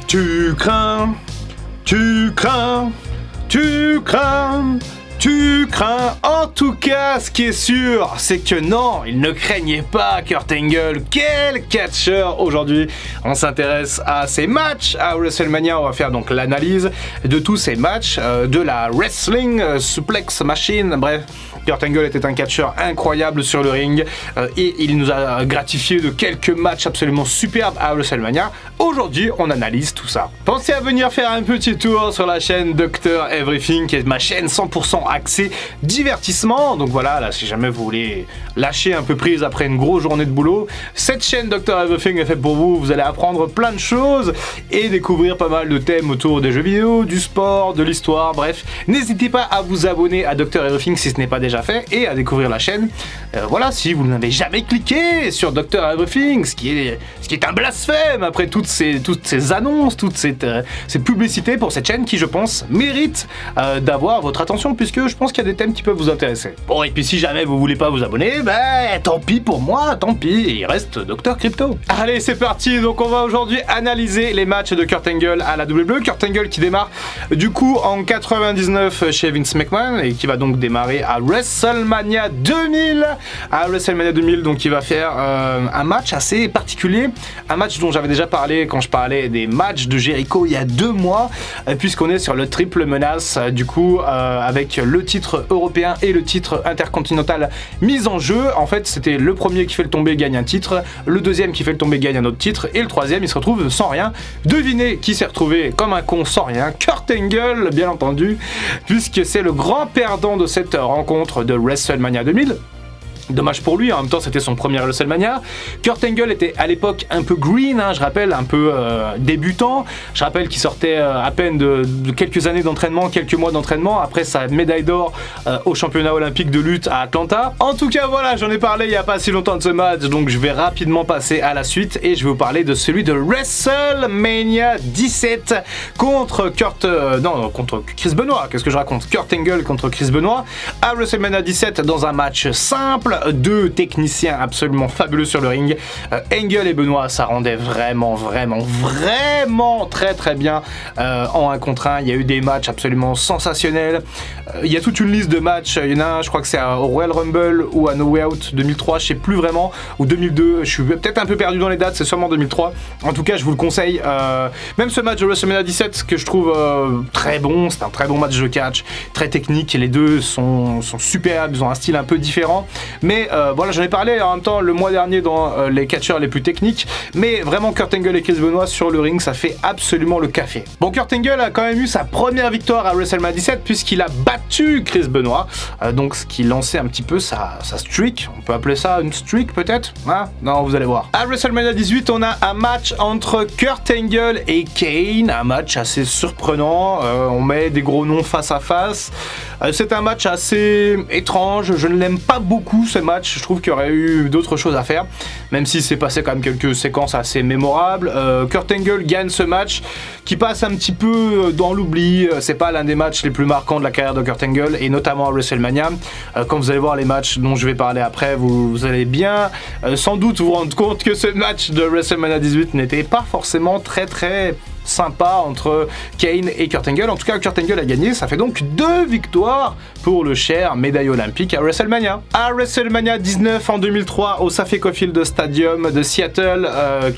Tu crains, tu crains, tu crains, tu crains. En tout cas, ce qui est sûr, c'est que non, il ne craignait pas Kurt Angle. Quel catcheur aujourd'hui. On s'intéresse à ces matchs à WrestleMania. On va faire donc l'analyse de tous ces matchs, de la Wrestling Suplex Machine. Bref, Kurt Angle était un catcheur incroyable sur le ring et il nous a gratifié de quelques matchs absolument superbes à WrestleMania. Aujourd'hui, on analyse tout ça. Pensez à venir faire un petit tour sur la chaîne Dr Everything, qui est ma chaîne 100% axée divertissement. Donc voilà, là, si jamais vous voulez lâcher un peu prise après une grosse journée de boulot, cette chaîne Dr Everything est faite pour vous. Vous allez apprendre plein de choses et découvrir pas mal de thèmes autour des jeux vidéo, du sport, de l'histoire, bref. N'hésitez pas à vous abonner à Dr Everything si ce n'est pas déjà fait et à découvrir la chaîne. Voilà, si vous n'avez jamais cliqué sur Dr Everything, ce qui est un blasphème après toutes ces annonces, toutes ces publicités pour cette chaîne qui, je pense, mérite d'avoir votre attention, puisque je pense qu'il y a des thèmes qui peuvent vous intéresser. Bon, et puis si jamais vous voulez pas vous abonner, ben tant pis pour moi, tant pis, il reste Dr Crypto. Allez, c'est parti. Donc on va aujourd'hui analyser les matchs de Kurt Angle à la WWE. Kurt Angle qui démarre du coup en 99 chez Vince McMahon et qui va donc démarrer à WrestleMania 2000. À WrestleMania 2000, donc il va faire un match assez particulier, un match dont j'avais déjà parlé quand je parlais des matchs de Jericho il y a 2 mois, puisqu'on est sur le triple menace, du coup avec le titre européen et le titre intercontinental mis en jeu. En fait, c'était le premier qui fait le tomber gagne un titre, le deuxième qui fait le tomber gagne un autre titre, et le troisième il se retrouve sans rien. Devinez qui s'est retrouvé comme un con sans rien? Kurt Angle, bien entendu, puisque c'est le grand perdant de cette rencontre de WrestleMania 2000. Dommage pour lui, en même temps c'était son premier WrestleMania. Kurt Angle était à l'époque un peu green, hein, je rappelle, un peu débutant. Je rappelle qu'il sortait à peine de quelques années d'entraînement, quelques mois d'entraînement, après sa médaille d'or au championnat olympique de lutte à Atlanta. En tout cas voilà, j'en ai parlé il n'y a pas si longtemps de ce match, donc je vais rapidement passer à la suite et je vais vous parler de celui de WrestleMania 17 contre contre Chris Benoit. Qu'est-ce que je raconte? Kurt Angle contre Chris Benoit à WrestleMania 17 dans un match simple. 2 techniciens absolument fabuleux sur le ring. Angle et Benoit, ça rendait vraiment très bien en 1 contre 1. Il y a eu des matchs absolument sensationnels. Il y a toute une liste de matchs. Il y en a un, je crois que c'est au Royal Rumble ou à No Way Out 2003, je sais plus vraiment, ou 2002. Je suis peut-être un peu perdu dans les dates, c'est sûrement 2003. En tout cas, je vous le conseille. Même ce match de WrestleMania 17 que je trouve très bon, c'est un très bon match de catch, très technique. Les deux sont superbes, ils ont un style un peu différent. Mais voilà, j'en ai parlé en même temps le mois dernier dans les catcheurs les plus techniques. Mais vraiment, Kurt Angle et Chris Benoit sur le ring, ça fait absolument le café. Bon, Kurt Angle a quand même eu sa première victoire à WrestleMania 17 puisqu'il a battu Chris Benoit. Donc ce qui lançait un petit peu sa streak. On peut appeler ça une streak peut-être, hein? Non, vous allez voir. À WrestleMania 18, on a un match entre Kurt Angle et Kane. Un match assez surprenant. On met des gros noms face à face. C'est un match assez étrange. Je ne l'aime pas beaucoup ce match, je trouve qu'il y aurait eu d'autres choses à faire, même si c'est passé quand même quelques séquences assez mémorables. Kurt Angle gagne ce match qui passe un petit peu dans l'oubli. C'est pas l'un des matchs les plus marquants de la carrière de Kurt Angle, et notamment à WrestleMania. Quand vous allez voir les matchs dont je vais parler après, vous allez bien sans doute vous rendre compte que ce match de WrestleMania 18 n'était pas forcément très sympa entre Kane et Kurt Angle. En tout cas, Kurt Angle a gagné, ça fait donc 2 victoires pour le cher médaille olympique à WrestleMania. À WrestleMania 19 en 2003 au Safeco Field Stadium de Seattle,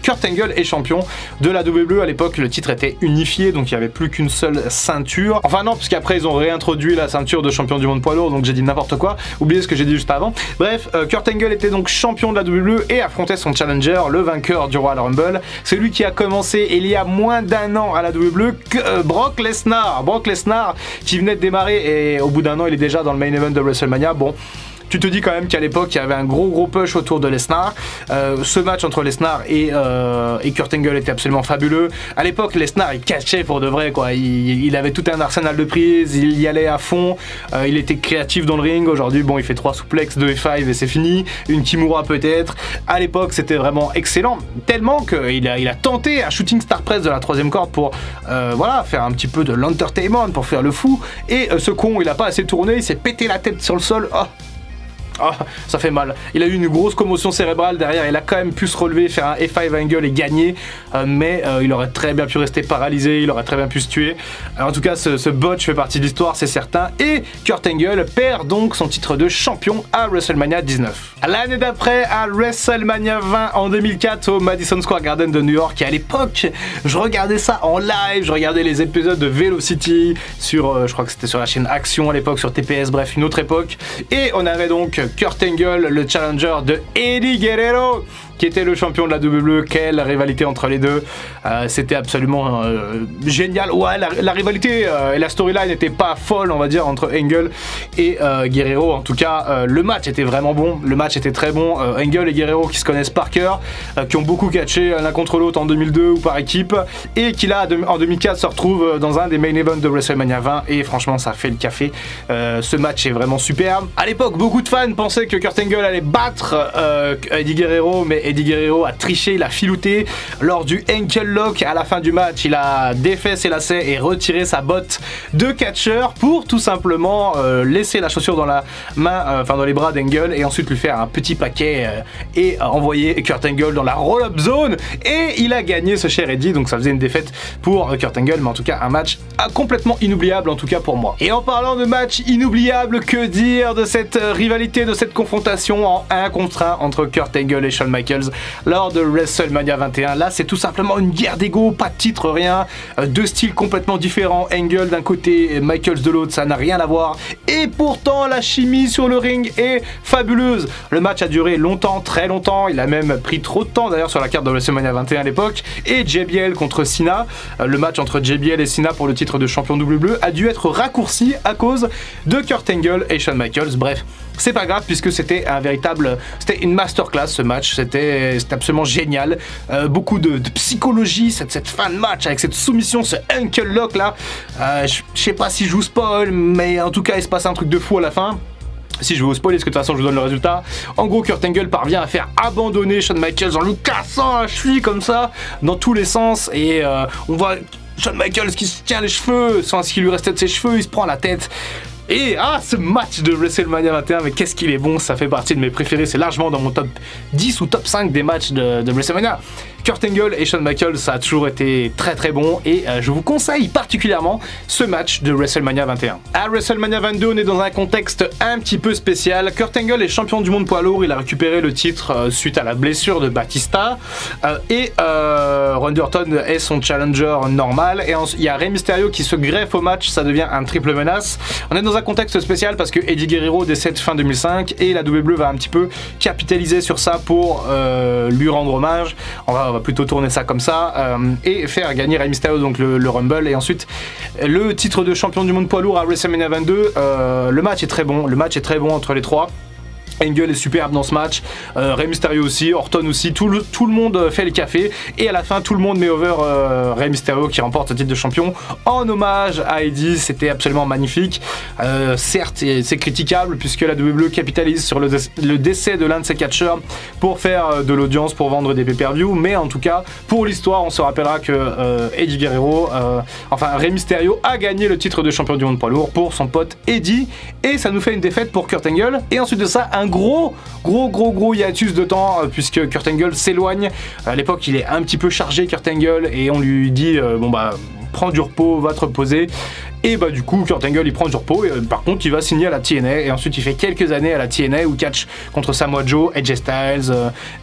Kurt Angle est champion de la WWE. À l'époque, le titre était unifié, donc il n'y avait plus qu'une seule ceinture. Enfin non, puisqu'après ils ont réintroduit la ceinture de champion du monde poids lourd, donc j'ai dit n'importe quoi. Oubliez ce que j'ai dit juste avant. Bref, Kurt Angle était donc champion de la WWE et affrontait son challenger, le vainqueur du Royal Rumble. C'est lui qui a commencé il y a moins d'un an à la WWE, Brock Lesnar. Brock Lesnar qui venait de démarrer et au bout d'un an il est déjà dans le main event de WrestleMania. Bon, tu te dis quand même qu'à l'époque il y avait un gros push autour de Lesnar. Ce match entre Lesnar et Kurt Angle était absolument fabuleux. À l'époque, Lesnar il catchait pour de vrai, quoi. Il avait tout un arsenal de prises, il y allait à fond, il était créatif dans le ring. Aujourd'hui, bon, il fait 3 suplexes, 2 F5 et c'est fini, une Kimura peut-être. À l'époque c'était vraiment excellent, tellement qu'il a tenté un shooting star press de la 3e corde pour voilà, faire un petit peu de l'entertainment, pour faire le fou. Et ce con, il a pas assez tourné, il s'est pété la tête sur le sol. Oh, Oh, ça fait mal. Il a eu une grosse commotion cérébrale derrière. Il a quand même pu se relever, faire un F5 angle et gagner. Mais il aurait très bien pu rester paralysé. Il aurait très bien pu se tuer. En tout cas, ce botch fait partie de l'histoire, c'est certain. Et Kurt Angle perd donc son titre de champion à WrestleMania 19. L'année d'après, à WrestleMania 20 en 2004 au Madison Square Garden de New York. Et à l'époque, je regardais ça en live. Je regardais les épisodes de Velocity sur, je crois que c'était sur la chaîne Action à l'époque, sur TPS, bref, une autre époque. Et on avait donc Kurt Angle, le challenger de Eddie Guerrero, qui était le champion de la WWE. Quelle rivalité entre les deux. C'était absolument génial. Ouais, la rivalité et la storyline n'étaient pas folles, on va dire, entre Angle et Guerrero. En tout cas, le match était vraiment bon. Le match était très bon. Angle et Guerrero qui se connaissent par cœur, qui ont beaucoup catché l'un contre l'autre en 2002 ou par équipe, et qui là, en 2004, se retrouvent dans un des main events de WrestleMania 20. Et franchement, ça fait le café. Ce match est vraiment superbe. À l'époque, beaucoup de fans pensaient que Kurt Angle allait battre Eddie Guerrero, mais Eddie Guerrero a triché, il a filouté lors du ankle lock. À la fin du match, il a défait ses lacets et retiré sa botte de catcheur pour tout simplement laisser la chaussure dans la main, enfin dans les bras d'Angle, et ensuite lui faire un petit paquet et envoyer Kurt Angle dans la roll-up zone. Et il a gagné, ce cher Eddie, donc ça faisait une défaite pour Kurt Angle, mais en tout cas un match complètement inoubliable, en tout cas pour moi. Et en parlant de match inoubliable, que dire de cette rivalité, de cette confrontation en 1 contre 1 entre Kurt Angle et Shawn Michaels lors de WrestleMania 21. Là, c'est tout simplement une guerre d'ego, pas de titre, rien. Deux styles complètement différents. Angle d'un côté, Michaels de l'autre, ça n'a rien à voir. Et pourtant, la chimie sur le ring est fabuleuse. Le match a duré longtemps, très longtemps. Il a même pris trop de temps d'ailleurs sur la carte de WrestleMania 21 à l'époque. Et JBL contre Cena. Le match entre JBL et Cena pour le titre de champion WWE a dû être raccourci à cause de Kurt Angle et Shawn Michaels. Bref, c'est pas grave puisque c'était c'était une masterclass ce match. C'était absolument génial. Beaucoup de psychologie, cette fin de match avec cette soumission, ce ankle lock là. Je sais pas si je vous spoil, mais en tout cas il se passe un truc de fou à la fin. Si je vais vous spoiler, parce que de toute façon je vous donne le résultat. En gros, Kurt Angle parvient à faire abandonner Shawn Michaels en lui cassant la cheville comme ça dans tous les sens. Et on voit Shawn Michaels qui se tient les cheveux, sans ce qui lui restait de ses cheveux, il se prend la tête. Et ce match de WrestleMania 21, mais qu'est-ce qu'il est bon, ça fait partie de mes préférés, c'est largement dans mon top 10 ou top 5 des matchs de WrestleMania. Kurt Angle et Shawn Michaels, ça a toujours été très très bon, et je vous conseille particulièrement ce match de WrestleMania 21. À WrestleMania 22, on est dans un contexte un petit peu spécial. Kurt Angle est champion du monde poids lourd, il a récupéré le titre suite à la blessure de Batista, et Randy Orton est son challenger normal, et il y a Rey Mysterio qui se greffe au match, ça devient un triple menace. On est dans un contexte spécial parce que Eddie Guerrero décède fin 2005 et la WWE va un petit peu capitaliser sur ça pour lui rendre hommage. On va plutôt tourner ça comme ça et faire gagner Rey Mysterio, donc le Rumble, et ensuite le titre de champion du monde poids lourd à WrestleMania 22. Le match est très bon, entre les trois. Angle est superbe dans ce match, Rey Mysterio aussi, Orton aussi, tout le monde fait le café, et à la fin tout le monde met over Rey Mysterio qui remporte le titre de champion en hommage à Eddie. C'était absolument magnifique. Certes, c'est critiquable puisque la WWE capitalise sur le décès de l'un de ses catcheurs pour faire de l'audience, pour vendre des pay-per-view, mais en tout cas pour l'histoire on se rappellera que Eddie Guerrero, enfin Rey Mysterio a gagné le titre de champion du monde poids lourd pour son pote Eddie, et ça nous fait une défaite pour Kurt Angle, et ensuite de ça un gros hiatus de temps puisque Kurt Angle s'éloigne. À l'époque il est un petit peu chargé, Kurt Angle, et on lui dit bon bah prends du repos, va te reposer. Et bah du coup Kurt Angle il prend du repos, et par contre il va signer à la TNA, et ensuite il fait quelques années à la TNA où catch contre Samoa Joe, AJ Styles,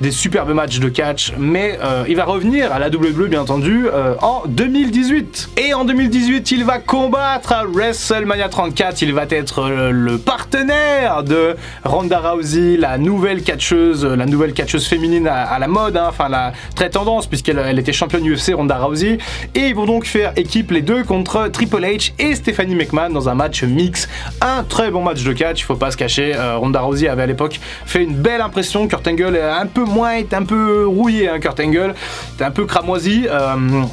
des superbes matchs de catch, mais il va revenir à la WWE bien entendu en 2018. Et en 2018 il va combattre à WrestleMania 34, il va être le partenaire de Ronda Rousey, la nouvelle catcheuse féminine à la mode, hein, enfin la très tendance puisqu'elle était championne UFC, Ronda Rousey, et ils vont donc faire équipe les deux contre Triple H et Stephanie McMahon dans un match mix. Un très bon match de catch, il faut pas se cacher. Ronda Rousey avait à l'époque fait une belle impression. Kurt Angle est un peu moins, un peu rouillé, hein, Kurt Angle était un peu cramoisi,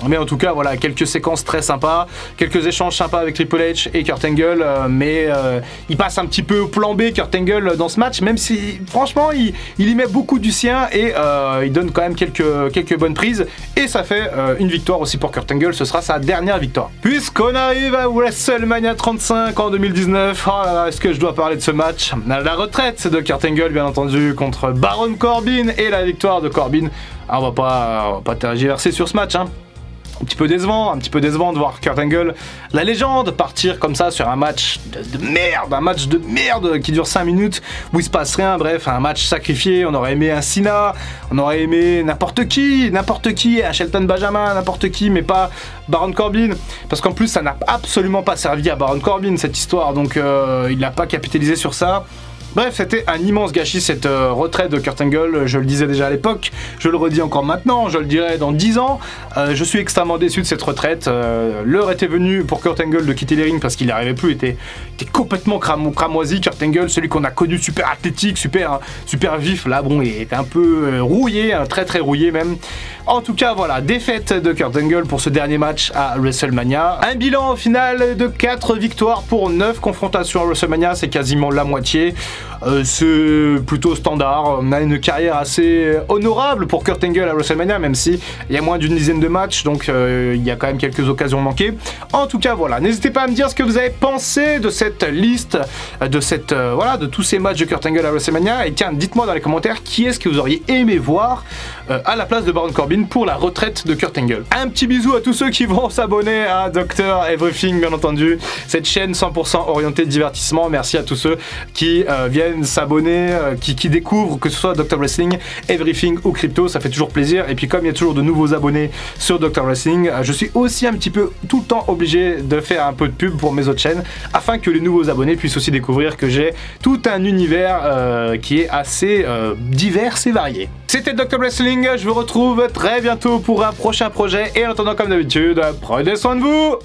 mais en tout cas voilà, quelques séquences très sympas, quelques échanges sympas avec Triple H et Kurt Angle, mais il passe un petit peu au plan B Kurt Angle dans ce match, même si franchement il y met beaucoup du sien, et il donne quand même quelques bonnes prises, et ça fait une victoire aussi pour Kurt Angle. Ce sera sa dernière victoire. Puisqu'on arrive à WrestleMania 35 en 2019. Oh là là, est-ce que je dois parler de ce match? La retraite de Kurt Angle, bien entendu, contre Baron Corbin et la victoire de Corbin. Ah, on va pas tergiverser sur ce match, hein. Un petit peu décevant de voir Kurt Angle, la légende, partir comme ça sur un match de merde qui dure 5 minutes où il se passe rien. Bref, un match sacrifié. On aurait aimé un Cena, on aurait aimé n'importe qui, un Shelton Benjamin, n'importe qui, mais pas Baron Corbin, parce qu'en plus ça n'a absolument pas servi à Baron Corbin cette histoire, donc il n'a pas capitalisé sur ça. Bref, c'était un immense gâchis cette retraite de Kurt Angle, je le disais déjà à l'époque, je le redis encore maintenant, je le dirai dans 10 ans. Je suis extrêmement déçu de cette retraite. L'heure était venue pour Kurt Angle de quitter les rings parce qu'il n'y arrivait plus, était complètement cramoisi. Kurt Angle, celui qu'on a connu super athlétique, super vif, là bon, il était un peu rouillé, très rouillé même. En tout cas, voilà, défaite de Kurt Angle pour ce dernier match à WrestleMania. Un bilan au final de 4 victoires pour 9 confrontations à WrestleMania, c'est quasiment la moitié. C'est plutôt standard. On a une carrière assez honorable pour Kurt Angle à WrestleMania, même si il y a moins d'une dizaine de matchs, donc il y a quand même quelques occasions manquées. En tout cas, voilà, n'hésitez pas à me dire ce que vous avez pensé de cette liste, de tous ces matchs de Kurt Angle à WrestleMania. Et tiens, dites-moi dans les commentaires qui est-ce que vous auriez aimé voir à la place de Baron Corbin pour la retraite de Kurt Angle. Un petit bisou à tous ceux qui vont s'abonner à Dr Everything, bien entendu, cette chaîne 100% orientée divertissement. Merci à tous ceux qui viennent s'abonner, qui découvrent, que ce soit Dr Wrestling, Everything ou Crypto, ça fait toujours plaisir. Et puis comme il y a toujours de nouveaux abonnés sur Dr Wrestling, je suis aussi un petit peu tout le temps obligé de faire un peu de pub pour mes autres chaînes, afin que les nouveaux abonnés puissent aussi découvrir que j'ai tout un univers qui est assez divers et varié. C'était Dr Wrestling, je vous retrouve très bientôt pour un prochain projet, et en attendant, comme d'habitude, prenez soin de vous.